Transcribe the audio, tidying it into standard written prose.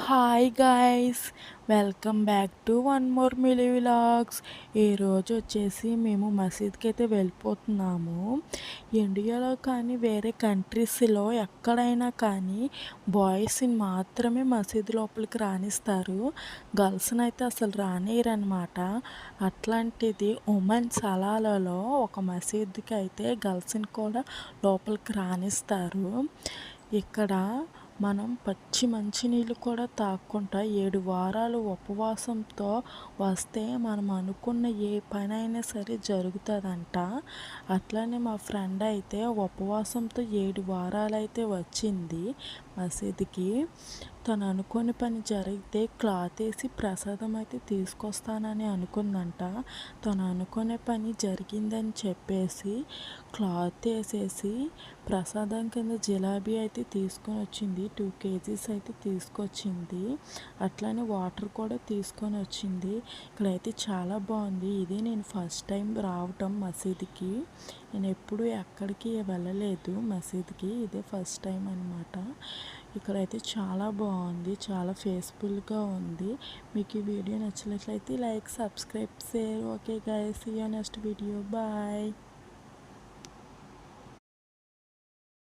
Hi guys, welcome back to one more milli vlogs. ఈరోజు వచ్చేసి మేము మసీద్కి అయితే వెళ్ళిపోతున్నాము. ఇండియాలో కానీ వేరే కంట్రీస్లో ఎక్కడైనా కానీ బాయ్స్ని మాత్రమే మసీదు లోపలికి రానిస్తారు, గర్ల్స్ని అయితే అసలు రానియరనమాట. అట్లాంటిది ఉమెన్ సలాలలో ఒక మసీదుకి అయితే గర్ల్స్ని కూడా లోపలికి రానిస్తారు. ఇక్కడ మనం పచ్చి మంచినీళ్ళు కూడా తాగకుండా 7 వారాలు ఉపవాసంతో వస్తే మనం అనుకున్న ఏ పని అయినా సరే జరుగుతుందంట. అట్లానే మా ఫ్రెండ్ అయితే ఉపవాసంతో 7 వారాలు అయితే వచ్చింది మసీదుకి. తను అనుకోని పని జరిగితే క్లాత్ వేసి ప్రసాదం అయితే తీసుకొస్తానని అనుకుందంట. తను అనుకునే పని జరిగిందని చెప్పేసి క్లాత్ వేసేసి ప్రసాదం కింద జిలాబీ అయితే తీసుకొని వచ్చింది. 2 kgs అయితే తీసుకొచ్చింది. అట్లానే వాటర్ కూడా తీసుకొని వచ్చింది. ఇక్కడైతే చాలా బాగుంది. ఇది నేను ఫస్ట్ టైం రావటం మసీదుకి. నేను ఎప్పుడు ఎక్కడికి వెళ్ళలేదు మసీదుకి, ఇదే ఫస్ట్ టైం అనమాట. ఇక్కడైతే చాలా బాగుంది, చాలా పీస్ఫుల్గా ఉంది. మీకు ఈ వీడియో నచ్చినట్లయితే like, subscribe, share. Okay guys, see you next video. Bye.